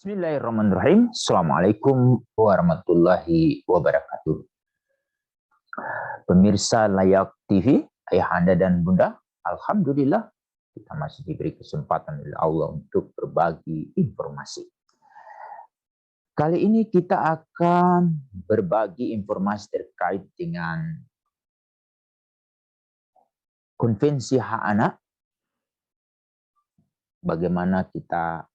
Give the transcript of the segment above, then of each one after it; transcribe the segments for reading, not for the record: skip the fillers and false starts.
Bismillahirrahmanirrahim. Assalamualaikum warahmatullahi wabarakatuh. Pemirsa Layak TV, ayahanda dan bunda, alhamdulillah kita masih diberi kesempatan oleh Allah untuk berbagi informasi. Kali ini kita akan berbagi informasi terkait dengan Konvensi Hak Anak, bagaimana kita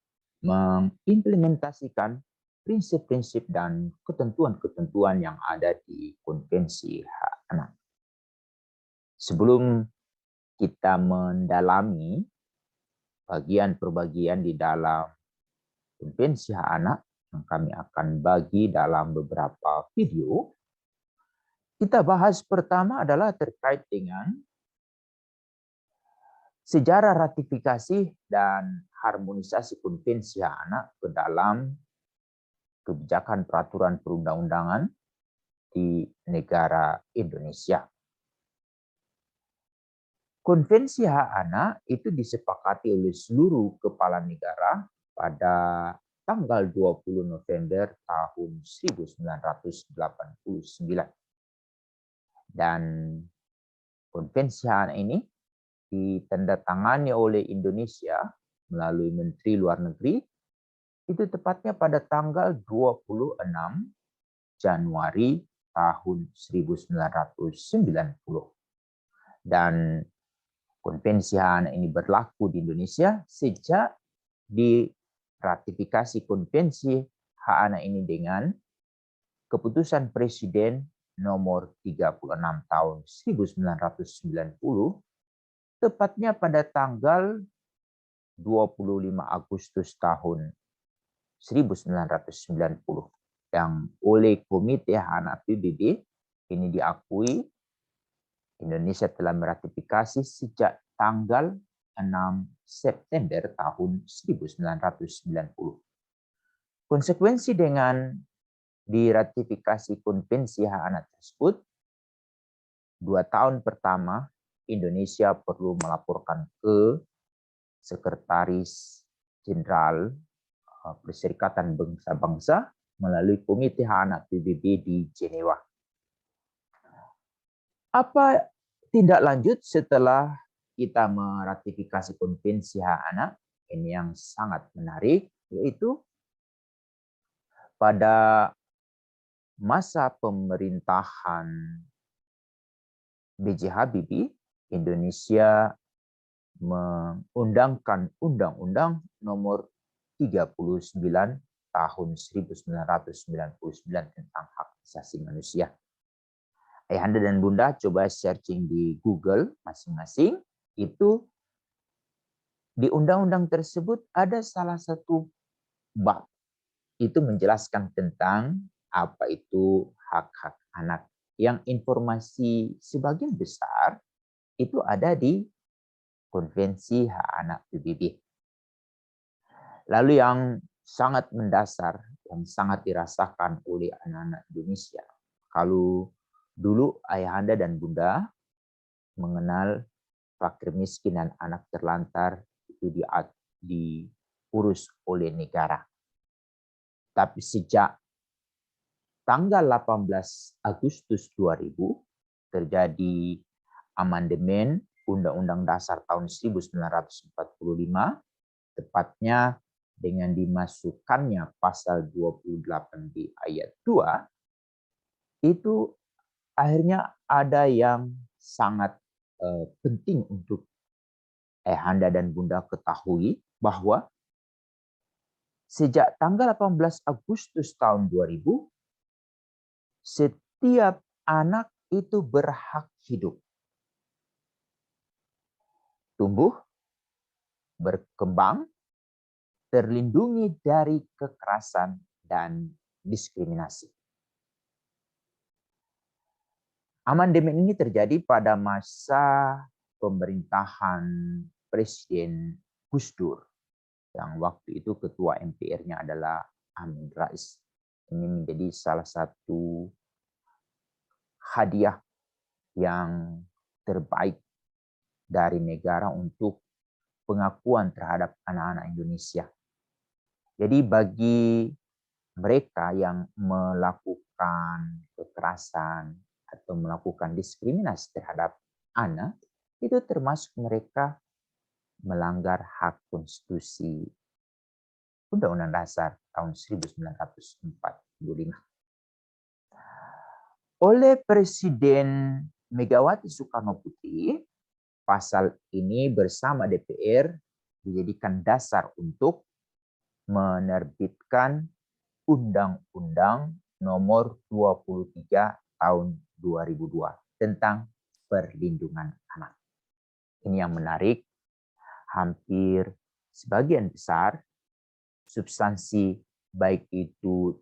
mengimplementasikan prinsip-prinsip dan ketentuan-ketentuan yang ada di Konvensi Hak Anak. Sebelum kita mendalami bagian per bagian di dalam Konvensi Hak Anak yang kami akan bagi dalam beberapa video, kita bahas pertama adalah terkait dengan sejarah ratifikasi dan harmonisasi Konvensi Hak Anak ke dalam kebijakan peraturan perundang-undangan di negara Indonesia. Konvensi Hak Anak itu disepakati oleh seluruh kepala negara pada tanggal 20 November tahun 1989. Dan Konvensi Hak Anak ini ditandatangani oleh Indonesia melalui Menteri Luar Negeri itu tepatnya pada tanggal 26 Januari tahun 1990. Dan Konvensi Hak Anak ini berlaku di Indonesia sejak diratifikasi Konvensi Hak Anak ini dengan keputusan Presiden nomor 36 tahun 1990, tepatnya pada tanggal 25 Agustus tahun 1990, yang oleh Komite Hak Anak PBB ini diakui Indonesia telah meratifikasi sejak tanggal 6 September tahun 1990. Konsekuensi dengan diratifikasi Konvensi Hak Anak tersebut, 2 tahun pertama Indonesia perlu melaporkan ke Sekretaris Jenderal Perserikatan Bangsa-Bangsa melalui Komite Hak Anak PBB di Jenewa. Apa tindak lanjut setelah kita meratifikasi Konvensi Hak Anak? Ini yang sangat menarik, yaitu pada masa pemerintahan B.J. Habibie, Indonesia mengundangkan Undang-Undang Nomor 39 tahun 1999 tentang hak asasi manusia. Ayahanda dan bunda coba searching di Google masing-masing, itu di undang-undang tersebut ada salah satu bab itu menjelaskan tentang apa itu hak-hak anak, yang informasi sebagian besar itu ada di Konvensi Hak Anak PBB. Lalu yang sangat mendasar, yang sangat dirasakan oleh anak-anak Indonesia, kalau dulu ayahanda dan bunda mengenal fakir miskin dan anak terlantar itu diurus oleh negara. Tapi sejak tanggal 18 Agustus 2000 terjadi amandemen Undang-Undang Dasar tahun 1945, tepatnya dengan dimasukkannya pasal 28 di ayat 2, itu akhirnya ada yang sangat penting untuk ayahanda dan bunda ketahui, bahwa sejak tanggal 18 Agustus tahun 2000, setiap anak itu berhak hidup, tumbuh, berkembang, terlindungi dari kekerasan dan diskriminasi. Amandemen ini terjadi pada masa pemerintahan Presiden Gus Dur, yang waktu itu ketua MPR-nya adalah Amin Rais. Ini menjadi salah satu hadiah yang terbaik dari negara untuk pengakuan terhadap anak-anak Indonesia. Jadi bagi mereka yang melakukan kekerasan atau melakukan diskriminasi terhadap anak, itu termasuk mereka melanggar hak konstitusi Undang-Undang Dasar tahun 1945. Oleh Presiden Megawati Soekarno Putri, pasal ini bersama DPR dijadikan dasar untuk menerbitkan Undang-Undang Nomor 23 Tahun 2002 tentang perlindungan anak. Ini yang menarik, hampir sebagian besar substansi baik itu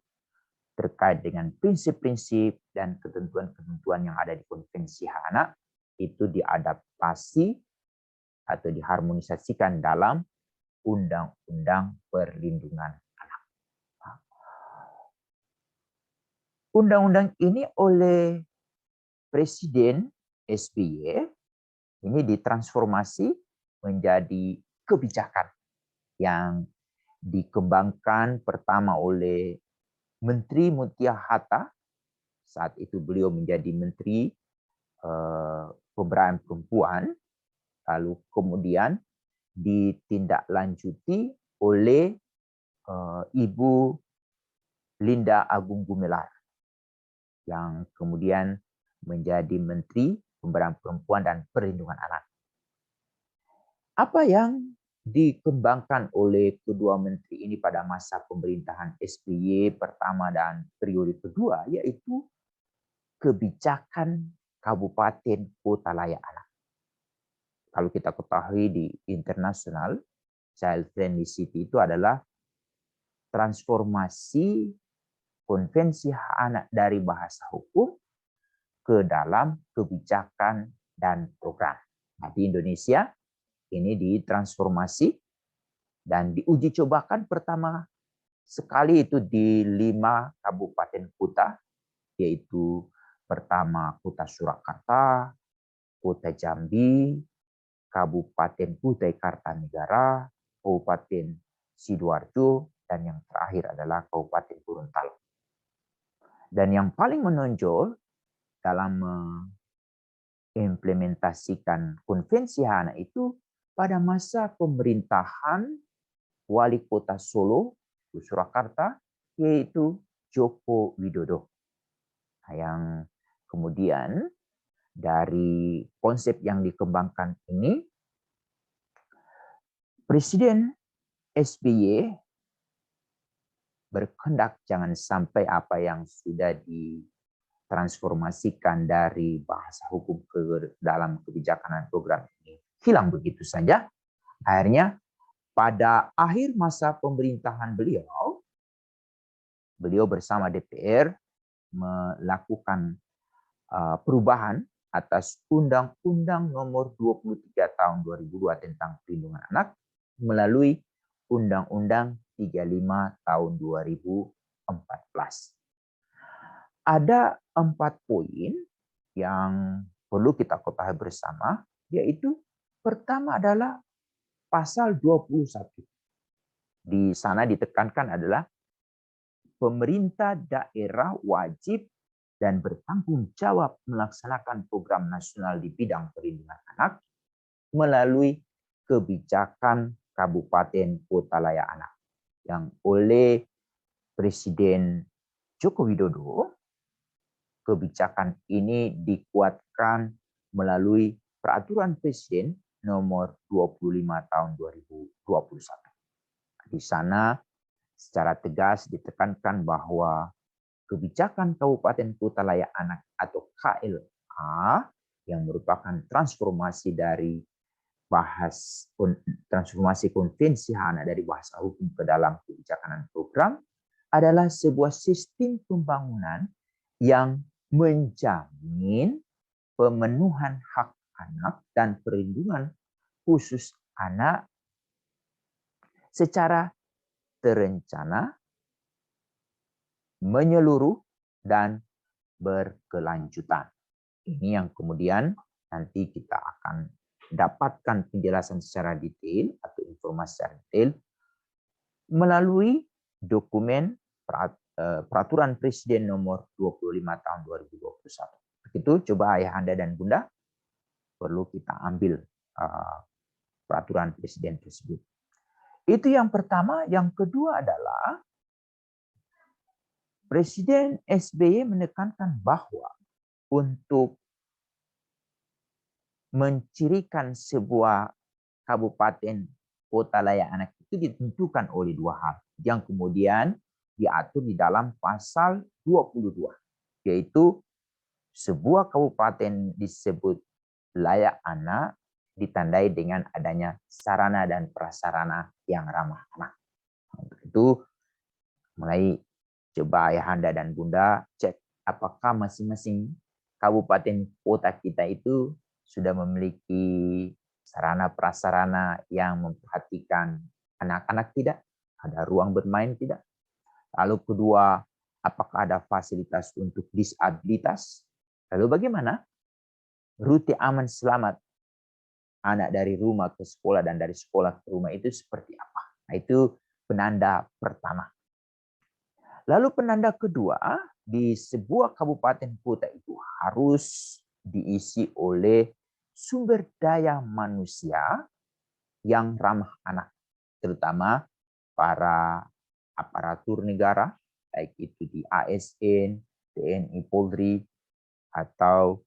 terkait dengan prinsip-prinsip dan ketentuan-ketentuan yang ada di Konvensi Hak Anak itu diadaptasi atau diharmonisasikan dalam Undang-Undang Perlindungan Anak. Undang-undang ini oleh Presiden SBY ini ditransformasi menjadi kebijakan yang dikembangkan pertama oleh Menteri Mutia Hatta, saat itu beliau menjadi Menteri Pemberdayaan Perempuan, lalu kemudian ditindaklanjuti oleh Ibu Linda Agung Gumelar, yang kemudian menjadi Menteri Pemberdayaan Perempuan dan Perlindungan Anak. Apa yang dikembangkan oleh kedua menteri ini pada masa pemerintahan SBY pertama dan periode kedua, yaitu kebijakan kabupaten kota layak anak. Kalau kita ketahui di internasional, Child Friendly City itu adalah transformasi Konvensi Hak Anak dari bahasa hukum ke dalam kebijakan dan program. Nah, di Indonesia ini ditransformasi dan diuji cobakan pertama sekali itu di 5 kabupaten kota, yaitu pertama Kota Surakarta, Kota Jambi, Kabupaten Kutai Kartanegara, Kabupaten Sidoarjo, dan yang terakhir adalah Kabupaten Gorontalo. Dan yang paling menonjol dalam mengimplementasikan Konvensi Hak Anak itu pada masa pemerintahan Wali Kota Solo, Surakarta, yaitu Joko Widodo. Yang kemudian dari konsep yang dikembangkan ini, Presiden SBY berkehendak jangan sampai apa yang sudah ditransformasikan dari bahasa hukum ke dalam kebijakan dan program ini hilang begitu saja. Akhirnya pada akhir masa pemerintahan beliau bersama DPR melakukan perubahan atas Undang-Undang Nomor 23 Tahun 2002 tentang Perlindungan Anak melalui Undang-Undang 35 Tahun 2014. Ada 4 poin yang perlu kita ketahui bersama, yaitu pertama adalah pasal 21. Di sana ditekankan adalah pemerintah daerah wajib dan bertanggung jawab melaksanakan program nasional di bidang perlindungan anak melalui kebijakan Kabupaten Kota Layak Anak yang oleh Presiden Joko Widodo. Kebijakan ini dikuatkan melalui Peraturan Presiden Nomor 25 Tahun 2021. Di sana secara tegas ditekankan bahwa kebijakan Kabupaten Kota Layak Anak atau KLA yang merupakan transformasi dari transformasi Konvensi Hak Anak dari bahasa hukum ke dalam kebijakan dan program adalah sebuah sistem pembangunan yang menjamin pemenuhan hak anak dan perlindungan khusus anak secara terencana, menyeluruh, dan berkelanjutan. Ini yang kemudian nanti kita akan dapatkan penjelasan secara detail atau informasi secara detail melalui dokumen Peraturan Presiden nomor 25 tahun 2021. Begitu, coba ayahanda dan bunda perlu kita ambil peraturan presiden tersebut. Itu yang pertama. Yang kedua adalah Presiden SBY menekankan bahwa untuk mencirikan sebuah kabupaten kota layak anak itu ditentukan oleh dua hal yang kemudian diatur di dalam pasal 22, yaitu sebuah kabupaten disebut layak anak ditandai dengan adanya sarana dan prasarana yang ramah anak. Untuk itu, mulai coba ayahanda dan bunda cek apakah masing-masing kabupaten kota kita itu sudah memiliki sarana prasarana yang memperhatikan anak-anak tidak? Ada ruang bermain tidak? Lalu kedua, apakah ada fasilitas untuk disabilitas? Lalu bagaimana rute aman selamat anak dari rumah ke sekolah dan dari sekolah ke rumah itu seperti apa? Nah, itu penanda pertama. Lalu penanda kedua, di sebuah kabupaten kota itu harus diisi oleh sumber daya manusia yang ramah anak, terutama para aparatur negara, baik itu di ASN, TNI, Polri, atau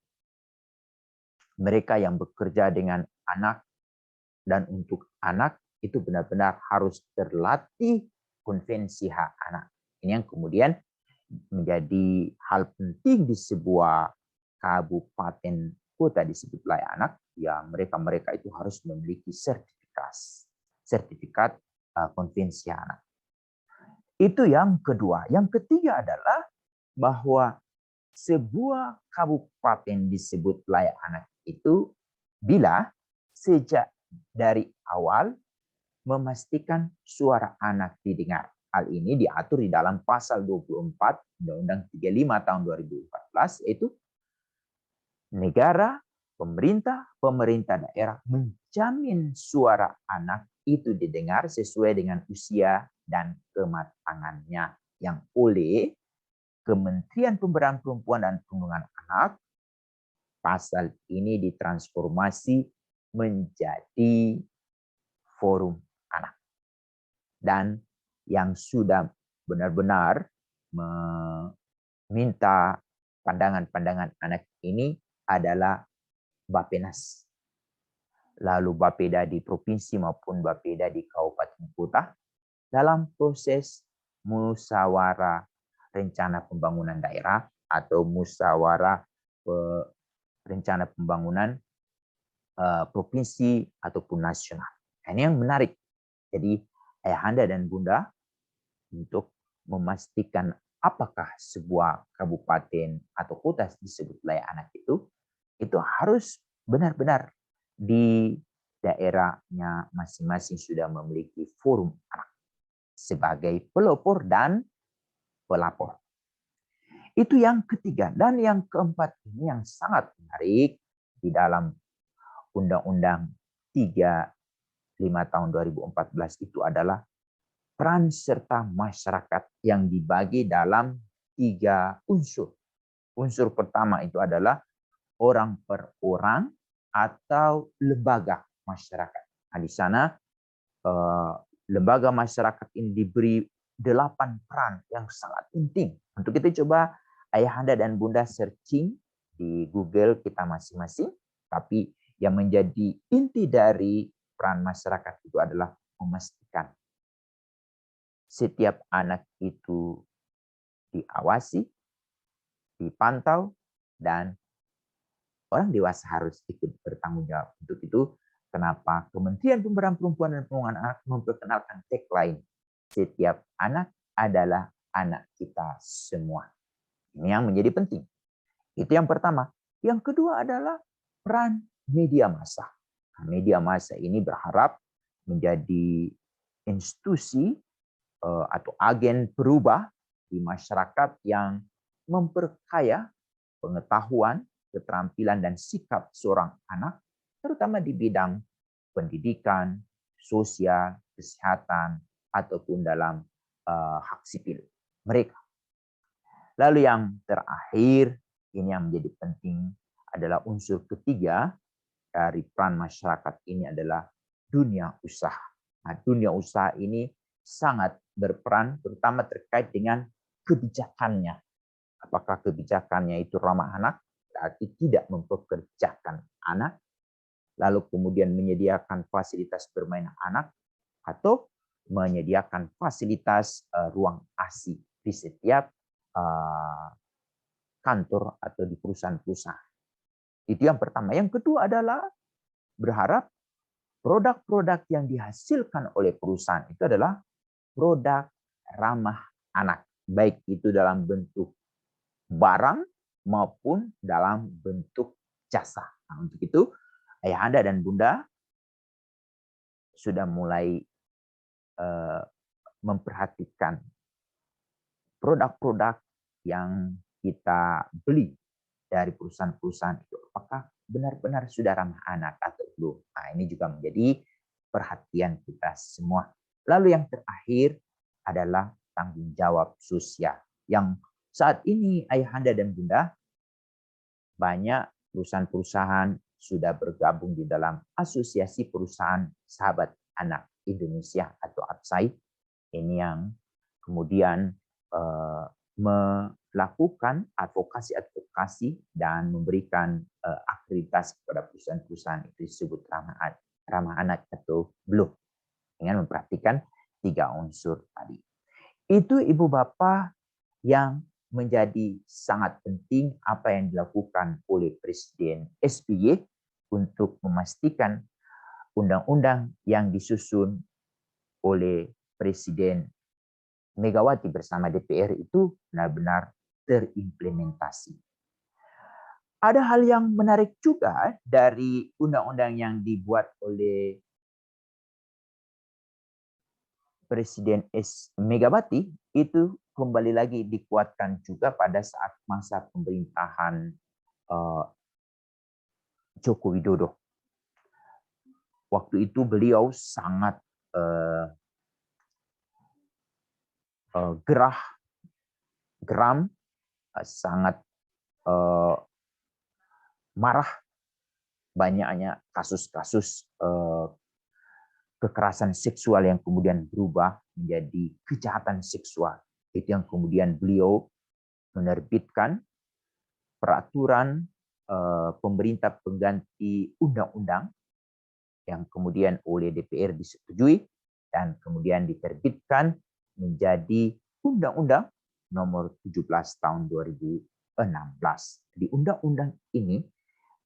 mereka yang bekerja dengan anak dan untuk anak itu benar-benar harus terlatih konvensi hak anak. Ini yang kemudian menjadi hal penting di sebuah kabupaten kota disebut layak anak, ya mereka itu harus memiliki sertifikat konvensi anak. Itu yang kedua. Yang ketiga adalah bahwa sebuah kabupaten disebut layak anak itu bila sejak dari awal memastikan suara anak didengar. Hal ini diatur di dalam pasal 24 Undang-Undang 35 tahun 2014, yaitu negara, pemerintah daerah menjamin suara anak itu didengar sesuai dengan usia dan kematangannya yang oleh Kementerian Pemberdayaan Perempuan dan Perlindungan Anak. Pasal ini ditransformasi menjadi forum anak. Dan yang sudah benar-benar meminta pandangan-pandangan anak ini adalah Bappenas. Lalu Bapeda di provinsi maupun Bapeda di kabupaten kota dalam proses musyawarah rencana pembangunan daerah atau musyawarah rencana pembangunan provinsi ataupun nasional. Ini yang menarik. Jadi ayahanda dan bunda untuk memastikan apakah sebuah kabupaten atau kota disebut layak anak itu harus benar-benar di daerahnya masing-masing sudah memiliki forum anak sebagai pelopor dan pelapor. Itu yang ketiga. Dan yang keempat ini yang sangat menarik di dalam Undang-Undang 35 tahun 2014 itu adalah peran serta masyarakat yang dibagi dalam 3 unsur. Unsur pertama itu adalah orang per orang atau lembaga masyarakat. Nah, di sana lembaga masyarakat ini diberi 8 peran yang sangat penting. Untuk itu coba ayahanda dan bunda searching di Google kita masing-masing. Tapi yang menjadi inti dari peran masyarakat itu adalah memastikan setiap anak itu diawasi, dipantau, dan orang dewasa harus ikut bertanggung jawab. Untuk itu, kenapa Kementerian Pemberdayaan Perempuan dan Perlindungan Anak memperkenalkan tagline, setiap anak adalah anak kita semua. Ini yang menjadi penting. Itu yang pertama. Yang kedua adalah peran media massa. Media massa ini berharap menjadi institusi atau agen berubah di masyarakat yang memperkaya pengetahuan, keterampilan, dan sikap seorang anak, terutama di bidang pendidikan, sosial, kesehatan, ataupun dalam hak sipil mereka. Lalu yang terakhir, ini yang menjadi penting adalah unsur ketiga dari peran masyarakat ini adalah dunia usaha. Nah, dunia usaha ini sangat berperan terutama terkait dengan kebijakannya. Apakah kebijakannya itu ramah anak, berarti tidak mempekerjakan anak, lalu kemudian menyediakan fasilitas bermain anak, atau menyediakan fasilitas ruang ASI di setiap kantor atau di perusahaan-perusahaan. Itu yang pertama. Yang kedua adalah berharap produk-produk yang dihasilkan oleh perusahaan itu adalah produk ramah anak, baik itu dalam bentuk barang maupun dalam bentuk jasa. Nah, untuk itu, ayahanda dan bunda sudah mulai memperhatikan produk-produk yang kita beli dari perusahaan-perusahaan itu, apakah benar-benar sudah ramah anak atau belum. Nah, ini juga menjadi perhatian kita semua. Lalu yang terakhir adalah tanggung jawab sosial. Yang saat ini ayahanda dan bunda, banyak perusahaan-perusahaan sudah bergabung di dalam Asosiasi Perusahaan Sahabat Anak Indonesia atau APSAI. Ini yang kemudian melakukan advokasi dan memberikan akreditasi kepada perusahaan-perusahaan itu disebut ramah anak atau belum, dengan memperhatikan 3 unsur tadi. Itu Ibu Bapak yang menjadi sangat penting apa yang dilakukan oleh Presiden SBY untuk memastikan undang-undang yang disusun oleh Presiden Megawati bersama DPR itu benar-benar terimplementasi. Ada hal yang menarik juga dari undang-undang yang dibuat oleh Presiden Megawati, itu kembali lagi dikuatkan juga pada saat masa pemerintahan Joko Widodo. Waktu itu beliau sangat geram, sangat marah banyaknya kasus-kasus kekerasan seksual yang kemudian berubah menjadi kejahatan seksual. Itu yang kemudian beliau menerbitkan peraturan pemerintah pengganti undang-undang yang kemudian oleh DPR disetujui dan kemudian diterbitkan menjadi Undang-Undang Nomor 17 Tahun 2016. Di undang-undang ini,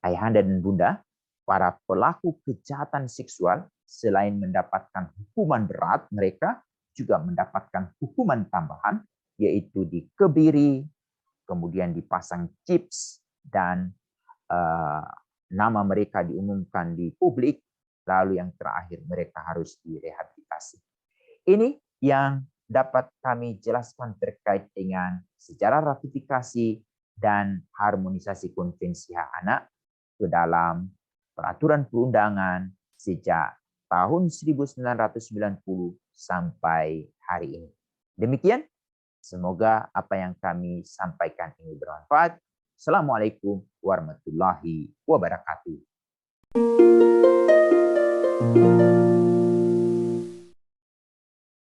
ayahanda dan bunda, para pelaku kejahatan seksual selain mendapatkan hukuman berat, mereka juga mendapatkan hukuman tambahan, yaitu dikebiri, kemudian dipasang chips, dan nama mereka diumumkan di publik, lalu yang terakhir mereka harus direhabilitasi. Ini yang dapat kami jelaskan terkait dengan sejarah ratifikasi dan harmonisasi konvensi hak anak ke dalam peraturan perundangan sejak tahun 1990 sampai hari ini. Demikian, semoga apa yang kami sampaikan ini bermanfaat. Assalamualaikum warahmatullahi wabarakatuh.